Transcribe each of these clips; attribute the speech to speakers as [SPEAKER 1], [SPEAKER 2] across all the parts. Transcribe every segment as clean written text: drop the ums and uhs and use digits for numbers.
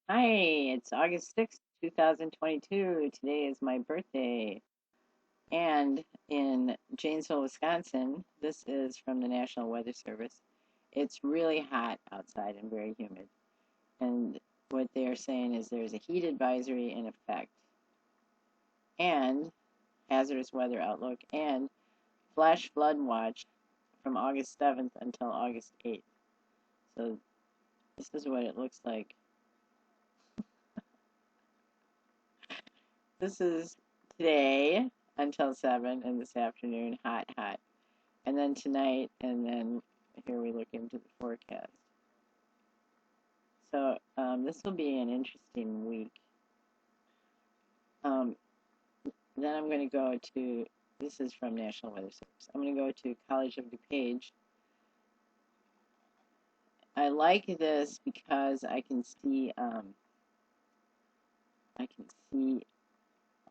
[SPEAKER 1] Hi, it's August 6th, 2022. Today is my birthday. And in Janesville, Wisconsin, this is from the National Weather Service. It's really hot outside and very humid. And what they're saying is there's a heat advisory in effect, and hazardous weather outlook, and flash flood watch from August 7th until August 8th. So this is what it looks like. This is today until 7 and this afternoon, hot, hot. And then tonight, and then here we look into the forecast. So this will be an interesting week. Um, then I'm going to go to, this is from National Weather Service. I'm going to go to College of DuPage. I like this because I can see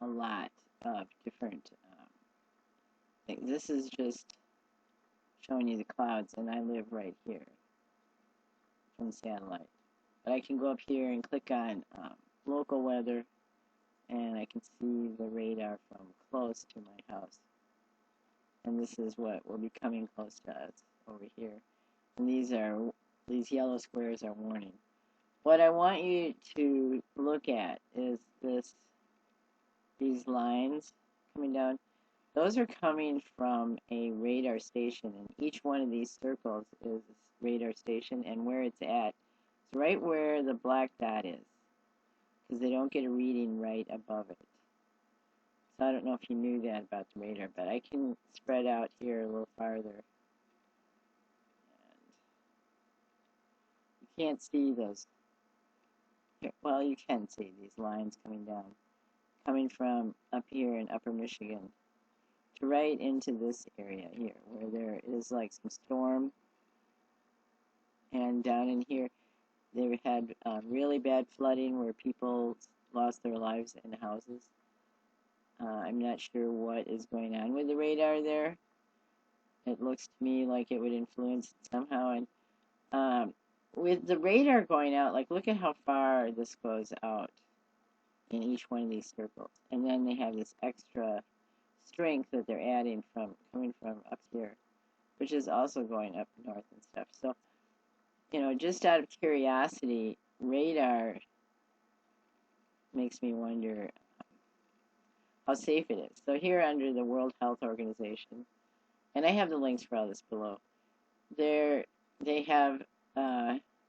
[SPEAKER 1] a lot of different things. This is just showing you the clouds, and I live right here from satellite. But I can go up here and click on local weather, and I can see the radar from close to my house. And this is what will be coming close to us over here. And these yellow squares are warning. What I want you to look at is these lines coming down. Those are coming from a radar station, and each one of these circles is a radar station, and where it's at is right where the black dot is, because they don't get a reading right above it. So I don't know if you knew that about the radar, but I can spread out here a little farther. And you can't see those. Well, you can see these lines coming down, coming from up here in Upper Michigan to right into this area here, where there is like some storm. And down in here, they've had really bad flooding where people lost their lives in houses. I'm not sure what is going on with the radar there. It looks to me like it would influence it somehow. And with the radar going out, like look at how far this goes out in each one of these circles. And then they have this extra strength that they're adding from coming from up here, which is also going up north and stuff. So, just out of curiosity, radar makes me wonder how safe it is. So here under the World Health Organization, and I have the links for all this below, they have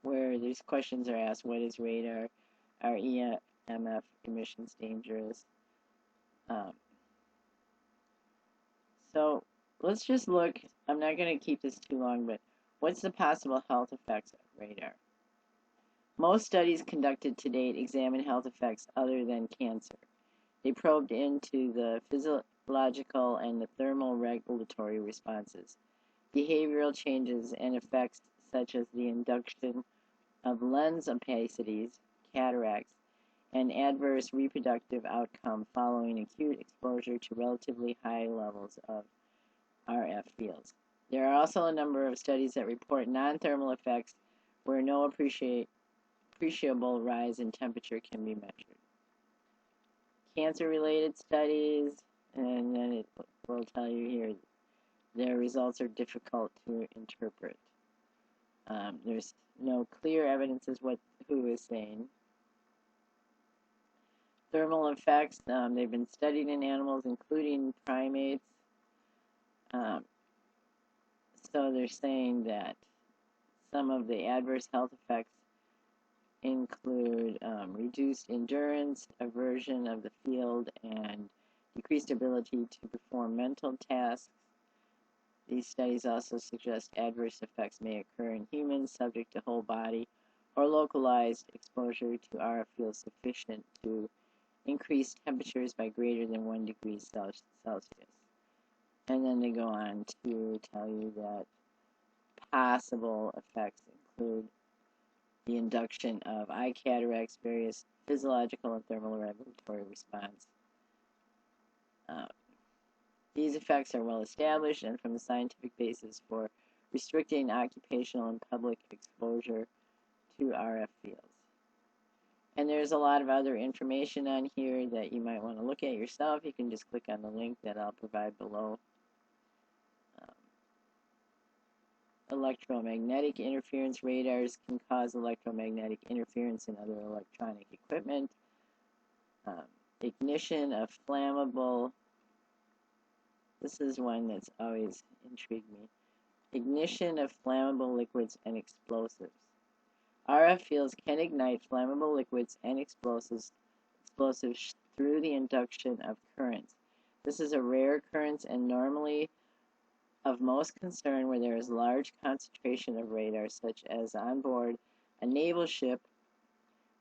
[SPEAKER 1] where these questions are asked: what is radar? Are EMF emissions dangerous? Um, so let's just look. I'm not going to keep this too long, but what's the possible health effects of radar? Most studies conducted to date examine health effects other than cancer. They probed into the physiological and the thermal regulatory responses, behavioral changes, and effects such as the induction of lens opacities, cataracts, and adverse reproductive outcome following acute exposure to relatively high levels of RF fields. There are also a number of studies that report non-thermal effects where no appreciable rise in temperature can be measured. Cancer-related studies, and then it will tell you here their results are difficult to interpret. There's no clear evidence as what who is saying. Thermal effects, they've been studied in animals, including primates. Um, so they're saying that some of the adverse health effects include reduced endurance, aversion of the field, and decreased ability to perform mental tasks. These studies also suggest adverse effects may occur in humans subject to whole body or localized exposure to RF fields sufficient to increase temperatures by greater than 1 degree Celsius. And then they go on to tell you that possible effects include the induction of eye cataracts, various physiological and thermal regulatory response. These effects are well established and from the scientific basis for restricting occupational and public exposure to RF fields. And there's a lot of other information on here that you might want to look at yourself. You can just click on the link that I'll provide below. Electromagnetic interference radars can cause electromagnetic interference in other electronic equipment. Ignition of flammable, this is one that's always intrigued me. Ignition of flammable liquids and explosives. RF fields can ignite flammable liquids and explosives through the induction of currents. This is a rare occurrence and normally of most concern where there is large concentration of radar, such as on board a naval ship,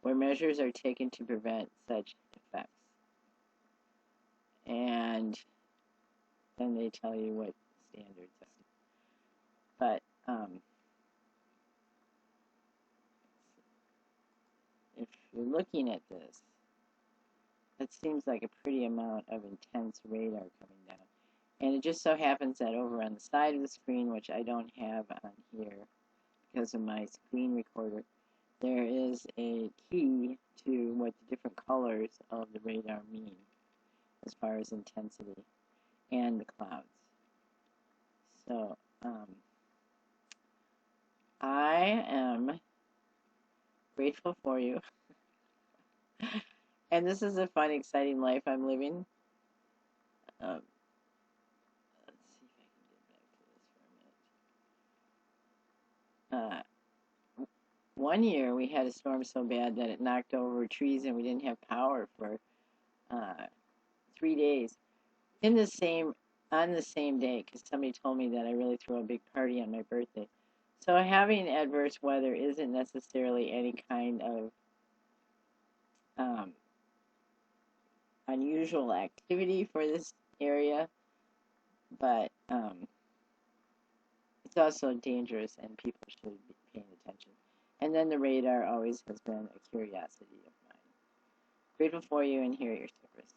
[SPEAKER 1] where measures are taken to prevent such effects. And then they tell you what standards are. But if you're looking at this, it seems like a pretty amount of intense radar coming down. And it just so happens that over on the side of the screen, which I don't have on here because of my screen recorder, there is a key to what the different colors of the radar mean as far as intensity and the clouds. So I am grateful for you. And this is a fun, exciting life I'm living. Let's see if I can get back to this for a minute. One year we had a storm so bad that it knocked over trees and we didn't have power for 3 days on the same day, because somebody told me that I really threw a big party on my birthday. So having adverse weather isn't necessarily any kind of unusual activity for this area, but it's also dangerous and people should be paying attention. And then the radar always has been a curiosity of mine. Grateful for you and here at your service.